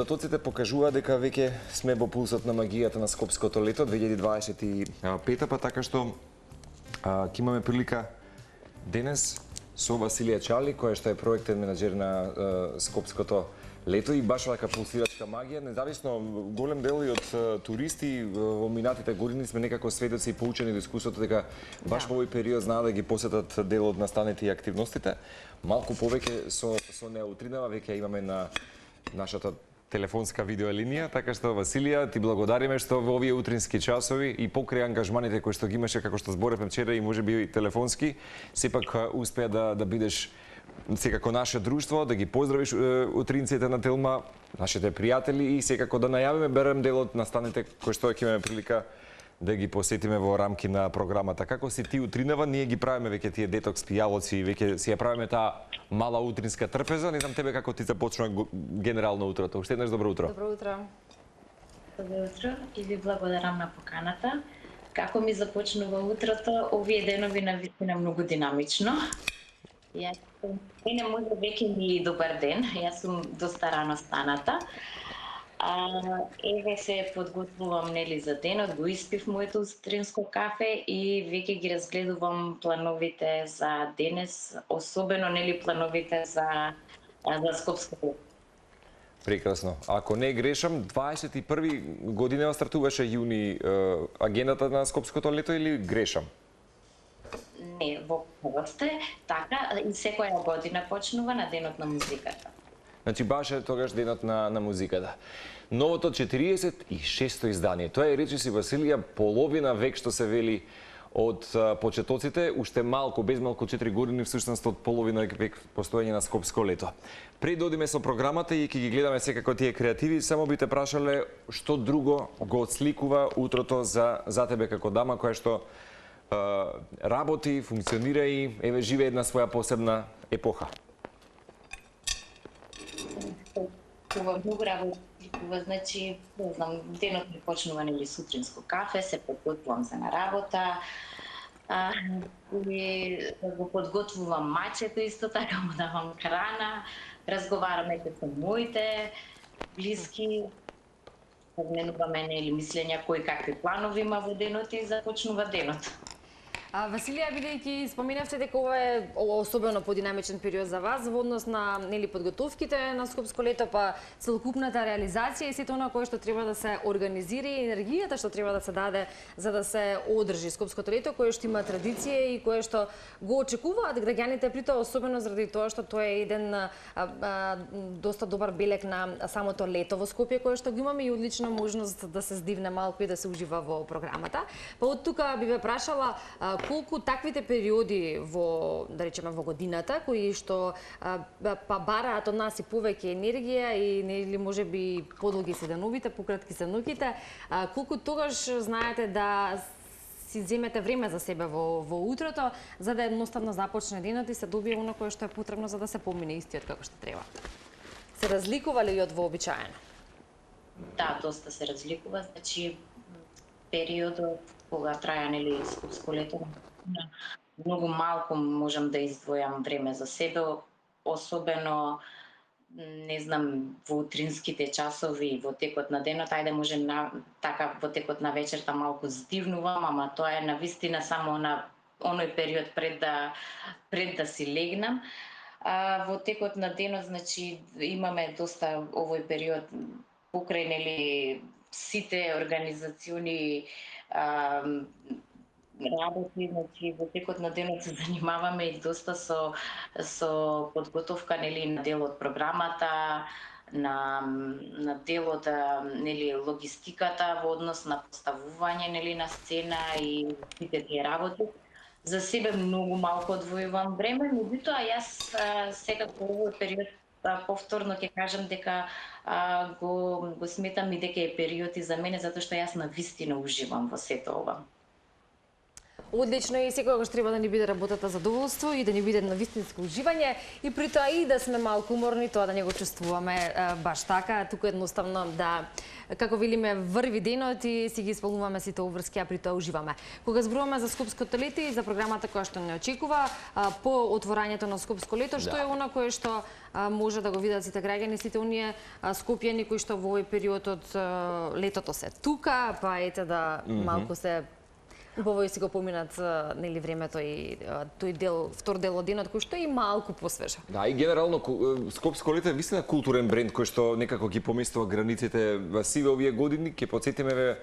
Податоците покажуваат дека веќе сме во пулсот на магијата на Скопското лето 2025, па така што ќе имаме прилика денес со Василија Чали, која што е проектен менаџер на Скопското лето и баш вака пулсирачка магија, независно голем дел и од туристи во минатите години сме некако сведоци и поучени до искуството дека баш во овој период знаат да ги посетат дел од настаните и активностите. Малку повеќе со неутринава веќе имаме на нашата телефонска видеолинија, така што Василија, ти благодариме што во овие утрински часови и покрај ангажманите кои што ги имаше како што зборевме вчера и можеби и телефонски, сепак успеа да бидеш секако наше друштво, да ги поздравиш утринците на Телма, нашите пријатели и секако да најавиме берем дел од настаните кои што ќе имаме прилика да ги посетиме во рамки на програмата. Како си ти утринава, ние ги правиме веќе тие детокс пијалоци, веќе си ја правиме таа мала утринска трпеза. Не знам тебе како ти започна генерално утрото. Уште еднаш добро утро. Добро утро. Добро утро и ви благодарам на поканата. Како ми започнува утрото, овие денови навистина многу динамично. Јас не може веќе ми добар ден. Јас сум доста рано станата. Еве се подготвувам нели за денот, го испив моето утринско кафе и веќе ги разгледувам плановите за денес, особено нели плановите за Скопското. Прекрасно. Ако не грешам, 21 година стартуваше јуни агендата на Скопското лето или грешам? Не, во прав сте, така и секоја година почнува на денот на музиката. Значи баш е тогаш денот на музиката. Новото 46-то издание. Тоа е, речиси Василија, половина век што се вели од почетоците, уште малку, без малку 4 години всушност од половина век постоење на Скопско лето. Пред да одиме со програмата и ќе ги гледаме секако тие креативи, само би те прашале што друго го отсликува утрото за тебе како дама која што работи, функционира и еве живее една своја посебна епоха. Ова многу работи, значи, не знам, денот ми почнува нели сутринско кафе, се подготвувам за на работа, и го подготвувам мачето исто така, му давам храна, разговараме со моите блиски, разменуваме нели мислења кои какви планови има во денот и започнува денот. Василија, бидејќи споменавте дека ова е особено подинамичен период за вас во однос на нели подготовките на Скопско лето, па целокупната реализација и сето она кое што треба да се организира и енергијата што треба да се даде за да се одржи Скопското лето, кое што има традиција и кое што го очекуваат граѓаните, при тоа особено заради тоа што тоа е еден доста добар белег на самото лето во Скопје, кое што го имаме и одлична можност да се здивне малку и да се ужива во програмата. Па од тука би ве прашала колку таквите периоди во, да речеме, во годината, кои што па бараат од нас и повеќе енергија и нели можеби подолги се деновите, пократки се ноќите, колку тогаш знаете да си земете време за себе во утрото, за да едноставно започне денот и се добие оно кое што е потребно за да се помине истиот како што треба. Се разликува ли од вообичаено? Да, доста се разликува, значи периодот кога траја нели Скопско лето, многу малку можам да издвојам време за себе, особено не знам во утринските часови, во текот на денот, ајде можем така во текот на вечерта малку здивнувам, ама тоа е навистина само на оној период пред да си легнам. Во текот на денот, значи имаме доста овој период покрај нели сите организациони работи, значи во текот на денот се занимаваме и доста со подготовка нели на дел од програмата, на дел од нели логистиката во однос на поставување нели на сцена и сите тие работи. За себе многу малку одвојувам време, меѓутоа јас секако овој период повторно ќе кажам дека го сметам и дека е период и за мене затоа што јас навистина уживам во сето ова. одлично и секогаш треба да ни биде работата задоволство и да ни биде на вистинско уживање и при тоа и да сме малку уморни, тоа да не го чувствуваме баш така, туку едноставно да, како велиме, врви денот и си ги исполнуваме сите обврски, а при тоа уживаме. Кога зборуваме за Скопското лето и за програмата која што не очекува по отворањето на Скопско лето, што е она кое што може да го видат сите граѓани, сите оние скопјани кои што во овој период од летото се тука, па ете да малку се убаво и си го поминат нели времето и тој дел, втор дел од денот кој што е и малку посвежа. Да, и генерално Скопско лето е вистина културен бренд кој што некако ги поместува границите во сиве овие години. Ќе потсетиме ве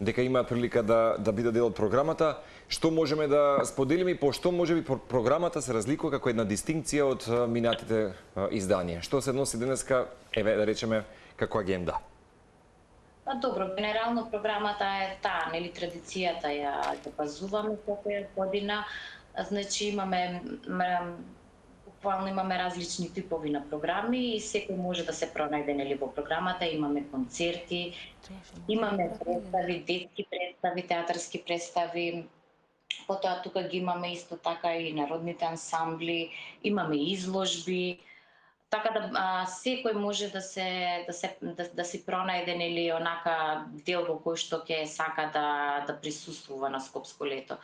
дека има прилика да биде дел од програмата. Што можеме да споделиме и по што можеби програмата се разликува како една дистинкција од минатите изданија? Што се носи денеска, еве да речеме, како агенда? Па добро, генерално програмата е таа, нели традицијата ја пазуваме секоја година. Значи буквално имаме различни типови на програми и секој може да се пронајде нели во програмата. Имаме концерти, имаме представи, детски представи, театарски представи. Потоа тука ги имаме исто така и народните ансамбли, имаме изложби. Така да секој може да си пронајде нели онака дел во кој што ќе сака да присуствува на Скопско лето.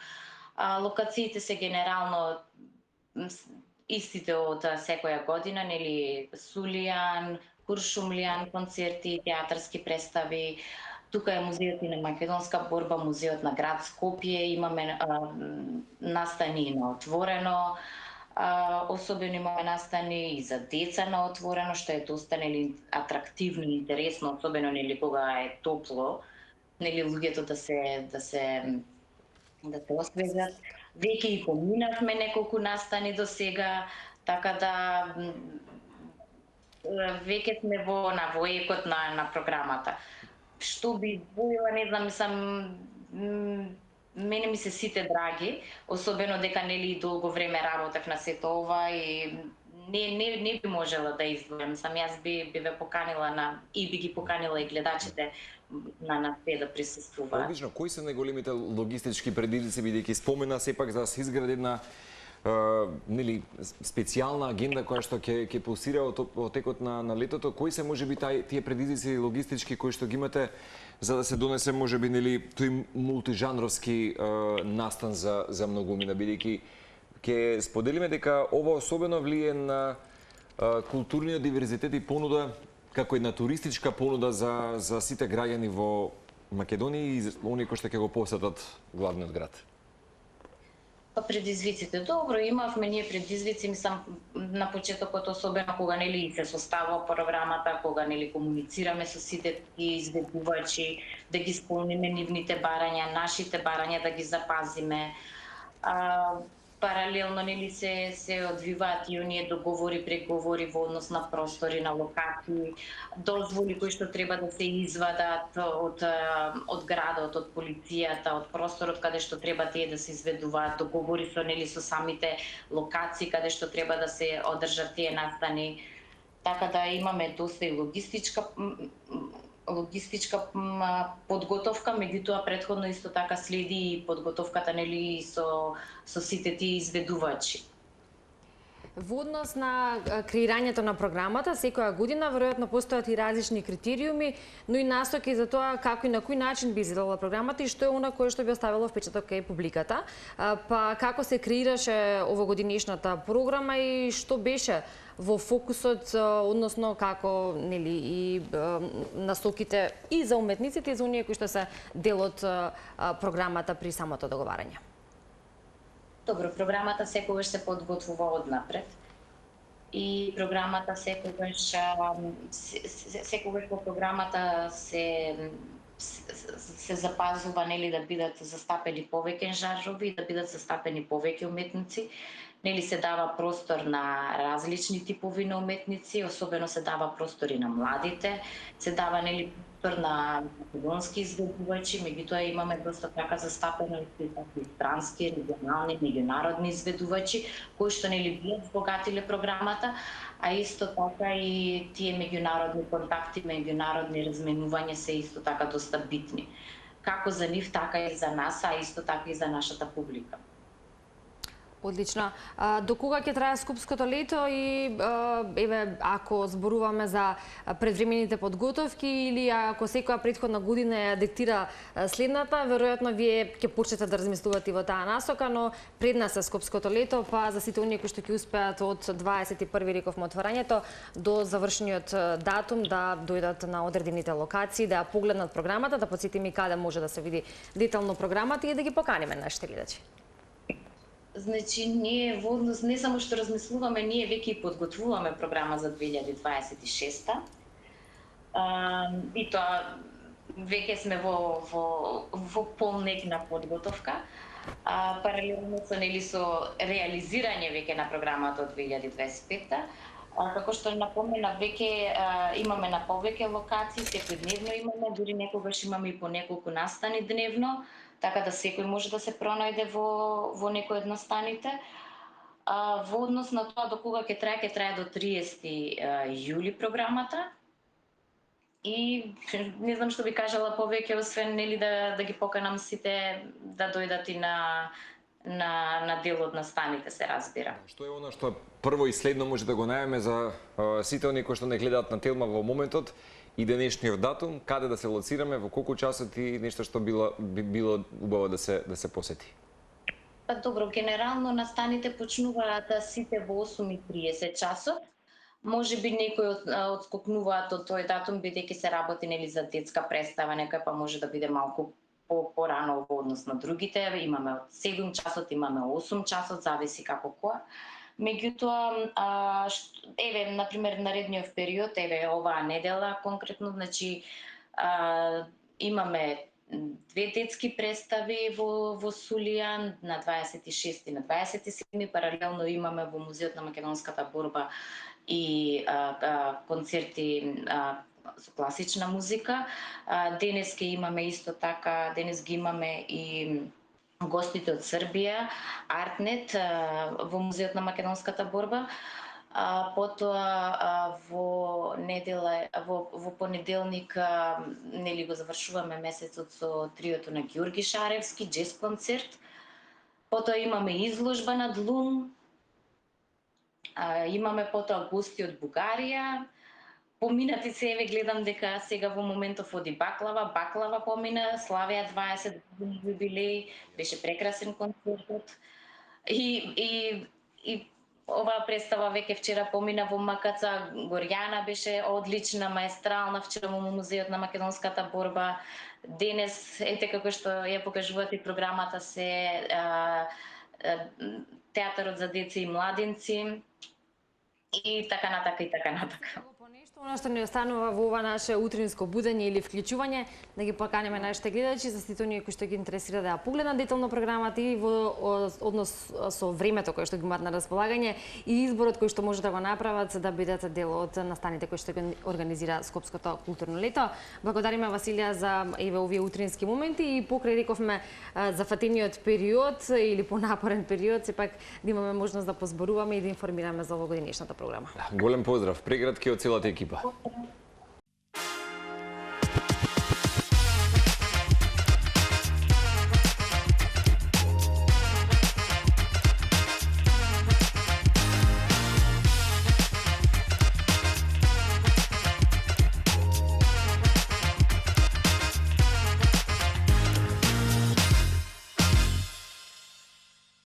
Локациите се генерално истите од секоја година, нели Сулијан, Куршумлијан концерти, театарски представи. Тука е музеот и на македонска борба, музеот на град Скопје, имаме настани на отворено. Особено имаме настани и за деца на отворено, што е доста нели атрактивно и интересно, особено нели кога е топло, нели луѓето да се освежат. Веќе и поминавме неколку настани до сега, така да веќе сме во екот на програмата. Што би издвоила, не знам, мене ми се сите драги, особено дека нели долго време работев на сето ова и не би можела да издвојам. Јас би ве поканила и би ги поканила и гледачите на те да присуствуваат. Одлично, кои се најголемите логистички предизвици, бидејќи спомена сепак за да се изгради една нели специјална агенда која што ќе пулсира во текот на летото, кои се можеби тие предизвици логистички кои што ги имате за да се донесе можеби нели тој мултижанровски настан за многумина, бидејќи ќе споделиме дека ова особено влие на културниот диверзитет и понуда како една туристичка понуда за сите граѓани во Македонија и оние кои што ќе го посетат главниот град. Па предизвиците, добро, имавме ние предизвици, мислам, на почетокот, особено кога нели се составува програмата, кога нели комуницираме со сите тие изведувачи, да ги исполниме нивните барања, нашите барања да ги запазиме. Паралелно нели се одвиваат и оние договори, преговори во однос на простори, на локации, дозволи кои што треба да се извадат од градот, од полицијата, од просторот каде што треба тие да се изведуваат, договори со самите локации каде што треба да се одржат тие настани. Така да имаме доста и логистичка подготовка, меѓутоа претходно исто така следи и подготовката нели со сите тие изведувачи. Во однос на креирањето на програмата, секоја година веројатно постојат и различни критериуми, но и насоки за тоа како и на кој начин би изгледала програмата и што е она кое што би оставило впечаток кај публиката. Па како се креираше овогодинешната програма и што беше во фокусот, односно како нели и насоките и за уметниците и за оние кои што се дел од програмата при самото договарање. Добро, програмата секогаш се подготвува однапред и програмата секогаш во програмата се запазува нели да бидат застапени повеќе жанрови, да бидат застапени повеќе уметници. Нели се дава простор на различни типови на уметници, особено се дава простор и на младите, се дава нели простор на македонски изведувачи, меѓутоа имаме доста така застапено и странски, регионални, меѓународни изведувачи кои што нели би збогатиле програмата, а исто така и тие меѓународни контакти, меѓународни разменувања се исто така доста битни. како за нив, така и за нас, а исто така и за нашата публика. Одлично. До кога ќе трае скупското лето и еве ако зборуваме за предвремените подготовки или ако секоја претходна година ја диктира следната, веројатно вие ќе почнете да размислувате во таа насока, но пред нас е скупското лето, па за сите оние кои што ќе успеат од 21 рековме отворањето до завршениот датум да дојдат на одредените локации, да ја погледнат програмата, да потсетиме и каде може да се види детално програмата и да ги поканиме нашите гледачи. Значи, ние во однос не само што размислуваме, ние веќе и подготвуваме програма за 2026-та. И тоа веќе сме во полнекна подготовка. Паралелно со реализирање веќе на програмата од 2025-та. Како што напомена, веќе имаме на повеќе локации, секојдневно имаме, дури некогаш имаме и по неколку настани дневно, така да секој може да се пронајде во некој од настаните. Во однос на тоа до кога ќе трае до 30 јули програмата. И не знам што би кажала повеќе, освен нели да ги поканам сите да дојдат и на дел од настаните, се разбира. Што е она што прво и следно може да го најаме за сите оние кои што не гледаат на Телма во моментот и денешниот датум, каде да се лоцираме, во колку часот и нешто што би било убаво да се посети? Па добро, генерално настаните почнуваат сите во 8:30 часот. Може би некои одскокнуваат од тој датум бидејќи се работи нели за детска представа, некој па може да биде малку порано во однос на другите. Имаме од 7 часот, имаме 8 часот, зависи како која. Меѓутоа, еве, например, наредниот период, еве, оваа недела конкретно, значи, имаме 2 детски представи во Сулија на 26 и на 27, паралелно имаме во Музеот на македонската борба и концерти со класична музика. Денес ќе имаме исто така, денес ги имаме и гостите од Србија, Артнет во Музеот на македонската борба. Потоа во понеделник нели го завршуваме месецот со триото на Ѓорги Шаревски, џез концерт. Потоа имаме изложба на Длум. Имаме потоа гости од Бугарија. Поминати се, еве гледам дека сега во моментов оди Баклава помина, славеа 20 години јубилеј, беше прекрасен концертот. И оваа представа веќе вчера помина во МКЦ, Горјана беше одлична, маестрална вчера во Музеот на македонската борба. Денес, ете како што ја покажувате програмата, се театарот за деца и младинци и така натака. Она што ни останува во ова наше утринско будење или вклучување, да ги поканиме нашите гледачи, за сите оние кои што ги интересира да ја погледнат детално програмата и во однос со времето кое што ги имаат на располагање и изборот кој што може да го направат да бидат дел од настаните кои што ги организира Скопското културно лето. Благодариме Василија за еве овие утрински моменти и покрај рековме за фатениот период или понапорен период, сепак да имаме можност да позборуваме и да информираме за овогодинешната програма. Голем поздрав, прегратки од целата екипа.